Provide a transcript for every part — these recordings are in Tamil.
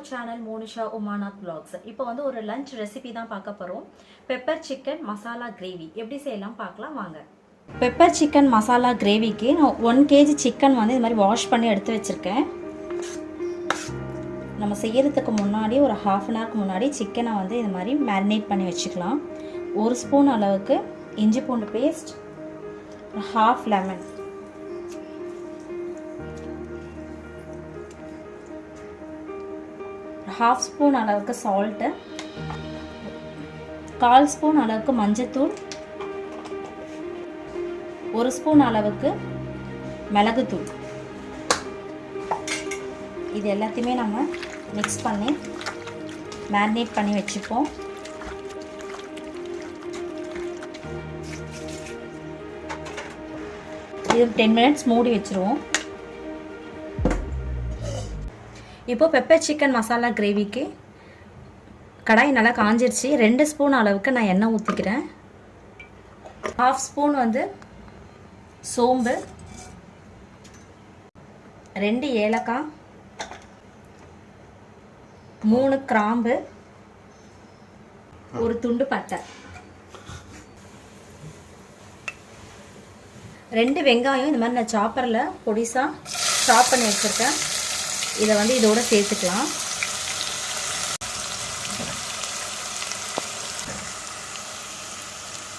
Channel Monisha Umanath vlogs. இப்போ வந்து ஒரு லஞ்ச் ரெசிபி தான் பார்க்க போகிறோம். பெப்பர் சிக்கன் மசாலா கிரேவி எப்படி செய்யலாம் பார்க்கலாம் வாங்க. பெப்பர் சிக்கன் மசாலா கிரேவிக்கு நான் 1 kg சிக்கன் வந்து இது மாதிரி வாஷ் பண்ணி எடுத்து வச்சுருக்கேன். நம்ம செய்யறதுக்கு முன்னாடி ஒரு ½ an hour முன்னாடி சிக்கனை வந்து இது மாதிரி மேரினேட் பண்ணி வச்சுக்கலாம். 1 ஸ்பூன் அளவுக்கு இஞ்சி பூண்டு பேஸ்ட், ½ லெமன், ½ ஸ்பூன் அளவுக்கு சால்ட்டு, 1/4 ஸ்பூன் அளவுக்கு மஞ்சத்தூள், 1 ஸ்பூன் அளவுக்கு மிளகுத்தூள். இது எல்லாத்தையுமே நம்ம மிக்ஸ் பண்ணி மேரினேட் பண்ணி வச்சுப்போம். இது 10 minutes மூடி வச்சுருவோம். இப்போ பெப்பர் சிக்கன் மசாலா கிரேவிக்கு கடாய் நல்லா காஞ்சிருச்சு. 2 ஸ்பூன் அளவுக்கு நான் எண்ணெய் ஊற்றிக்கிறேன். ½ ஸ்பூன் வந்து சோம்பு, 2 ஏலக்காய், 3 கிராம்பு, 1 துண்டு பட்டை, 2 வெங்காயம் இந்த மாதிரி நான் சாப்பரில் பொடிசாக சாப் பண்ணி வச்சுருக்கேன். இதை வந்து இதோட சேர்த்துக்கலாம்.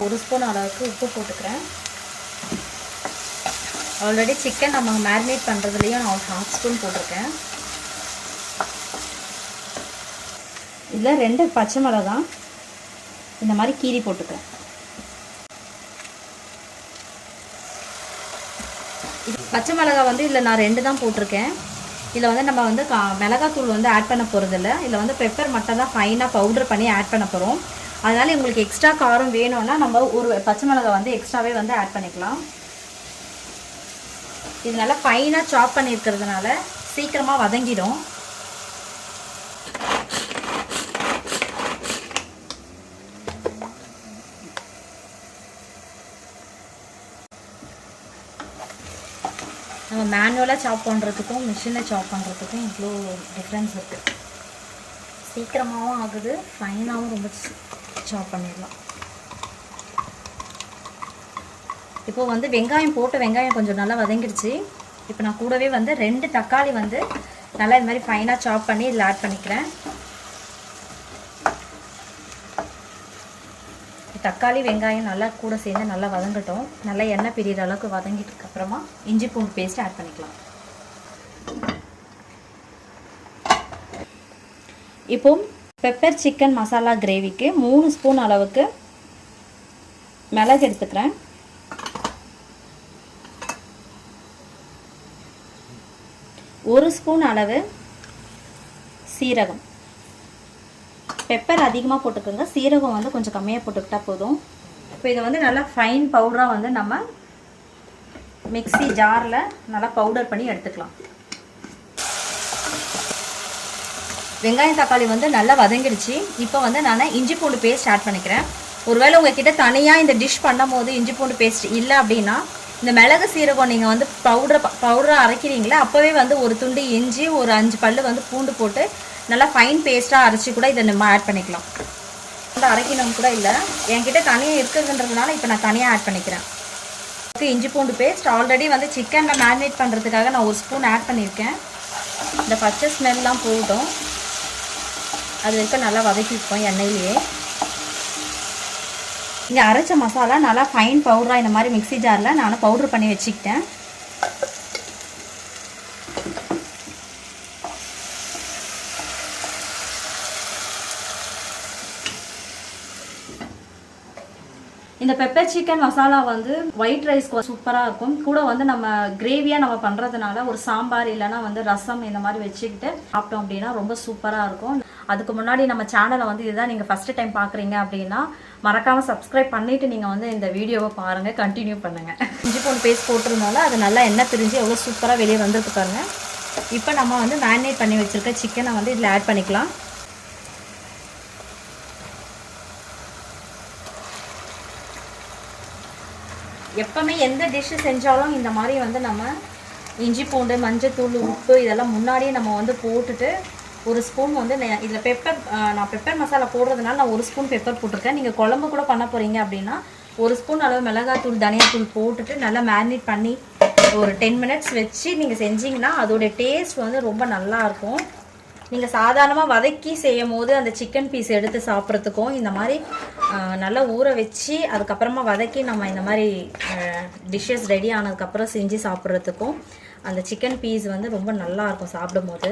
ஒரு ஸ்பூன் அளவுக்கு உப்பு போட்டுக்கிறேன். ஆல்ரெடி சிக்கன் நம்ம மேரினேட் பண்ணுறதுலையும் நான் ½ ஸ்பூன் போட்டிருக்கேன். இதில் 2 பச்சை மிளகாய் இந்த மாதிரி கீரி போட்டுக்கிறேன். இது பச்சை மிளகாய் வந்து இதில் நான் 2 தான் போட்டிருக்கேன். இதில் வந்து நம்ம வந்து மிளகாத்தூள் வந்து ஆட் பண்ண போகிறதில்ல. இதில் வந்து பெப்பர் மட்டும் தான் ஃபைனாக பவுடர் பண்ணி ஆட் பண்ண போகிறோம். அதனால் உங்களுக்கு எக்ஸ்ட்ரா காரம் வேணும்னா நம்ம ஒரு பச்சை மிளகாய் வந்து எக்ஸ்ட்ராவே வந்து ஆட் பண்ணிக்கலாம். இது நல்லா ஃபைனாக சாப் பண்ணியிருக்கிறதுனால சீக்கிரமாக வதங்கிடும். நம்ம மேனுவலாக சாப் பண்ணுறதுக்கும் மிஷினில் சாப் பண்ணுறதுக்கும் இவ்வளோ டிஃப்ரென்ஸ் இருக்குது. சீக்கிரமாகவும் ஆகுது, ஃபைனாகவும் ரொம்ப சாப் பண்ணிடலாம். இப்போது வந்து வெங்காயம் போட்டு வெங்காயம் கொஞ்சம் நல்லா வதங்கிடுச்சு. இப்போ நான் கூடவே வந்து 2 தக்காளி வந்து நல்லா இது மாதிரி ஃபைனாக சாப் பண்ணி இதில் ஆட் பண்ணிக்கிறேன். தக்காளி வெங்காயம் நல்லா கூட சேர்ந்து நல்லா வதங்கட்டும். நல்லா எண்ணெய் பிரிகிற அளவுக்கு வதங்கிட்டு அப்புறமா இஞ்சி பூண்டு பேஸ்ட் ஆட் பண்ணிக்கலாம். இப்போ பெப்பர் சிக்கன் மசாலா கிரேவிக்கு 3 ஸ்பூன் அளவுக்கு மிளகு எடுத்துக்கிறேன். 1 ஸ்பூன் அளவு சீரகம். பெப்பர் அதிகமாக போட்டுக்கோங்க, சீரகம் வந்து கொஞ்சம் கம்மியாக போட்டுக்கிட்டா போதும். இப்போ இதை வந்து நல்லா ஃபைன் பவுடராக வந்து நம்ம மிக்ஸி ஜாரில் நல்லா பவுடர் பண்ணி எடுத்துக்கலாம். வெங்காயம் தக்காளி வந்து நல்லா வதங்கிடுச்சு. இப்போ வந்து நான் இஞ்சி பூண்டு பேஸ்ட் ஆட் பண்ணிக்கிறேன். ஒருவேளை உங்ககிட்ட தனியாக இந்த டிஷ் பண்ணும் போது இஞ்சி பூண்டு பேஸ்ட் இல்லை அப்படின்னா இந்த மிளகு சீரகம் நீங்கள் வந்து பவுடராக அரைக்கிறீங்களா அப்போவே வந்து ஒரு துண்டு இஞ்சி, ஒரு 5 பல்லு வந்து பூண்டு போட்டு நல்லா ஃபைன் பேஸ்ட்டாக அரைச்சி கூட இதை நம்ம ஆட் பண்ணிக்கலாம். வந்து அரைக்கணும் கூட இல்லை, என்கிட்ட தனியாக இருக்குதுன்றதுனால இப்போ நான் தனியாக ஆட் பண்ணிக்கிறேன். இஞ்சி பூண்டு பேஸ்ட் ஆல்ரெடி வந்து சிக்கனில் மேரினேட் பண்ணுறதுக்காக நான் 1 ஸ்பூன் ஆட் பண்ணியிருக்கேன். இந்த பச்சை ஸ்மெல்லாம் போகட்டும், அது வரைக்கும் நல்லா வதக்கிப்போம் எண்ணெயிலேயே. இங்கே அரைச்ச மசாலா நல்லா ஃபைன் பவுடராக இந்த மாதிரி மிக்ஸி ஜாரில் நான் பவுட்ரு பண்ணி வச்சுக்கிட்டேன். இந்த பெப்பர் சிக்கன் மசாலா வந்து ஒயிட் ரைஸ்க்கு சூப்பராக இருக்கும். கூட வந்து நம்ம கிரேவியாக நம்ம பண்ணுறதுனால ஒரு சாம்பார் இல்லைனா வந்து ரசம் இந்த மாதிரி வச்சுக்கிட்டு சாப்பிட்டோம் அப்படின்னா ரொம்ப சூப்பராக இருக்கும். அதுக்கு முன்னாடி நம்ம சேனலை வந்து இதுதான் நீங்கள் ஃபஸ்ட்டு டைம் பார்க்குறீங்க அப்படின்னா மறக்காமல் சப்ஸ்கிரைப் பண்ணிவிட்டு நீங்கள் வந்து இந்த வீடியோவை பாருங்கள், கண்டினியூ பண்ணுங்கள். இஞ்சி பூண்டு பேஸ்ட் போட்டிருந்தால அது நல்லா எண்ணெய் பிரிஞ்சு எவ்வளோ சூப்பராக வெளியே வந்துட்டு பாருங்க. இப்போ நம்ம வந்து மேரினேட் பண்ணி வச்சுருக்க சிக்கனை வந்து இதில் ஆட் பண்ணிக்கலாம். எப்பவுமே எந்த டிஷ் செஞ்சாலும் இந்த மாதிரி வந்து நம்ம இஞ்சி பூண்டு மஞ்சள் தூள் உப்பு இதெல்லாம் முன்னாடியே நம்ம வந்து போட்டுட்டு 1 ஸ்பூன் வந்து இதில் பெப்பர், நான் பெப்பர் மசாலா போடுறதுனால நான் 1 ஸ்பூன் பெப்பர் போட்டிருக்கேன். நீங்கள் குழம்பு கூட பண்ண போகிறீங்க அப்படின்னா 1 ஸ்பூன் அளவு மிளகாத்தூள் தனியாத்தூள் போட்டுட்டு நல்லா மேரினேட் பண்ணி ஒரு 10 மினிட்ஸ் வச்சு நீங்கள் செஞ்சிங்கன்னா அதோடைய டேஸ்ட் வந்து ரொம்ப நல்லாயிருக்கும். நீங்கள் சாதாரணமாக வதக்கி செய்யும் போது அந்த சிக்கன் பீஸ் எடுத்து சாப்பிட்றதுக்கும் இந்த மாதிரி நல்லா ஊற வச்சு அதுக்கப்புறமா வதக்கி நம்ம இந்த மாதிரி டிஷ்ஷஸ் ரெடி ஆனதுக்கப்புறம் செஞ்சு சாப்பிட்றதுக்கும் அந்த சிக்கன் பீஸ் வந்து ரொம்ப நல்லாயிருக்கும் சாப்பிடும் போது.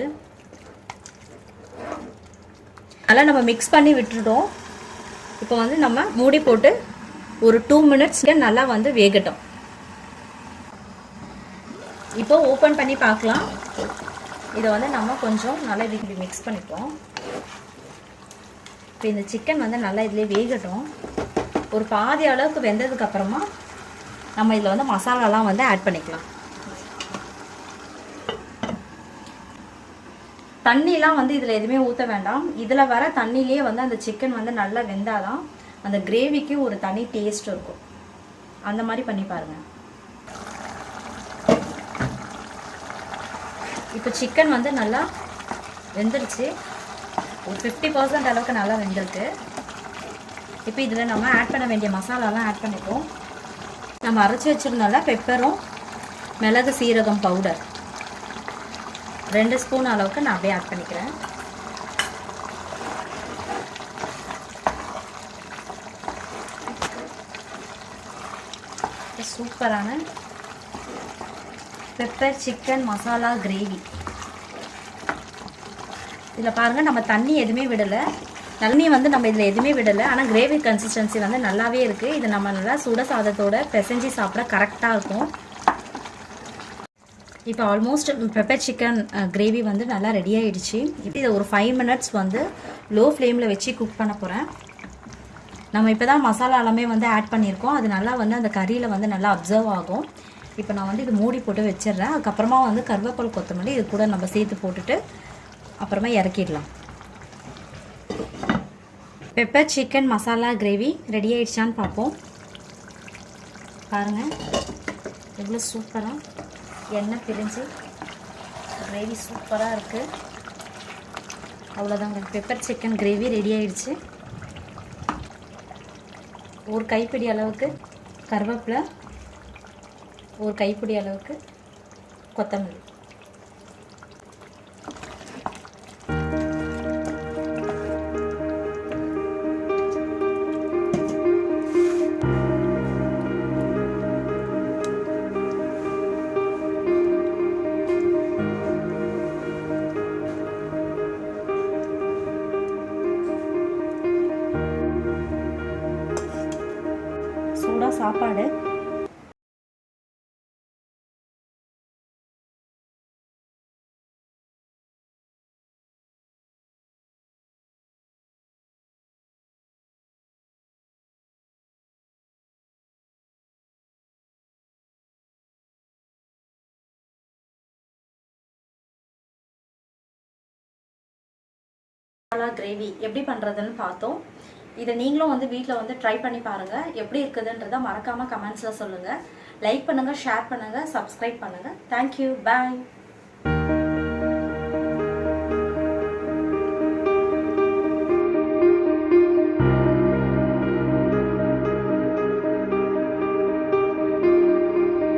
அதெல்லாம் நம்ம மிக்ஸ் பண்ணி விட்டுட்டோம். இப்போ வந்து நம்ம மூடி போட்டு ஒரு 2 மினிட்ஸ் நல்லா வந்து வேகட்டும். இப்போ ஓப்பன் பண்ணி பார்க்கலாம். இதை வந்து நம்ம கொஞ்சம் நல்லா இப்படி மிக்ஸ் பண்ணிப்போம். இப்போ இந்த சிக்கன் வந்து நல்லா இதிலே வேகட்டும். ஒரு பாதி அளவுக்கு வெந்ததுக்கப்புறமா நம்ம இதில் வந்து மசாலாலாம் வந்து ஆட் பண்ணிக்கலாம். தண்ணிலாம் வந்து இதில் எதுவுமே ஊற்ற வேண்டாம். இதில் வர தண்ணியிலே வந்து அந்த சிக்கன் வந்து நல்லா வெந்தாதான் அந்த கிரேவிக்கு ஒரு தனி டேஸ்ட் இருக்கும். அந்த மாதிரி பண்ணி பாருங்கள். இப்போ சிக்கன் வந்து நல்லா வெந்துருச்சு. ஒரு 50% அளவுக்கு நல்லா வெந்திருக்கு. இப்போ இதில் நம்ம ஆட் பண்ண வேண்டிய மசாலாலாம் ஆட் பண்ணிப்போம். நம்ம அரைச்சி வச்சுருந்தோம்ல பெப்பரும் மிளகு சீரகம் பவுடர் 2 ஸ்பூன் அளவுக்கு நான் அப்படியே ஆட் பண்ணிக்கிறேன். சூப்பரான பெப்பர் சிக்கன் மசாலா கிரேவி. இதில் பாருங்கள், நம்ம தண்ணி எதுவுமே விடலை. தண்ணி வந்து நம்ம இதில் எதுவுமே விடலை. ஆனால் கிரேவி கன்சிஸ்டன்சி வந்து நல்லாவே இருக்குது. இது நம்ம நல்லா சுட சாதத்தோட பிசைஞ்சு சாப்பிட கரெக்டாக இருக்கும். இப்போ ஆல்மோஸ்ட் பெப்பர் சிக்கன் கிரேவி வந்து நல்லா ரெடி ஆகிடுச்சு. இப்போ இதை ஒரு 5 மினிட்ஸ் வந்து லோ ஃப்ளேமில் வச்சு குக் பண்ண போகிறேன். நம்ம இப்போ தான் மசாலா எல்லாமே வந்து ஆட் பண்ணியிருக்கோம். அது நல்லா வந்து அந்த கறியில் வந்து நல்லா அப்சர்வ் ஆகும். இப்போ நான் வந்து இது மூடி போட்டு வச்சிடுறேன். அதுக்கப்புறமா வந்து கருவேப்பிலை கொத்தமல்லி இது கூட நம்ம சேர்த்து போட்டுட்டு அப்புறமா இறக்கிடலாம். Pepper chicken masala gravy ready ஆகிடுச்சான்னு பார்ப்போம். பாருங்கள் எவ்வளோ சூப்பராக எண்ணெய் பிரிஞ்சு கிரேவி சூப்பராக இருக்குது. அவ்வளோதாங்க, பெப்பர் சிக்கன் கிரேவி ரெடி ஆகிடுச்சு. ஒரு கைப்பிடி அளவுக்கு கருவேப்பிலை, ஒரு கைப்பிடி அளவுக்கு கொத்தமல்லி. சூடாக சாப்பாடு. கிரேவி எப்படி பண்ணுறதுன்னு பார்த்தோம். இதை நீங்களும் வந்து வீட்டில் வந்து ட்ரை பண்ணி பாருங்கள். எப்படி இருக்குதுன்றதை மறக்காமல் கமெண்ட்ஸில் சொல்லுங்கள். லைக் பண்ணுங்கள், ஷேர் பண்ணுங்கள், சப்ஸ்கிரைப் பண்ணுங்கள். தேங்க்யூ, பாய்.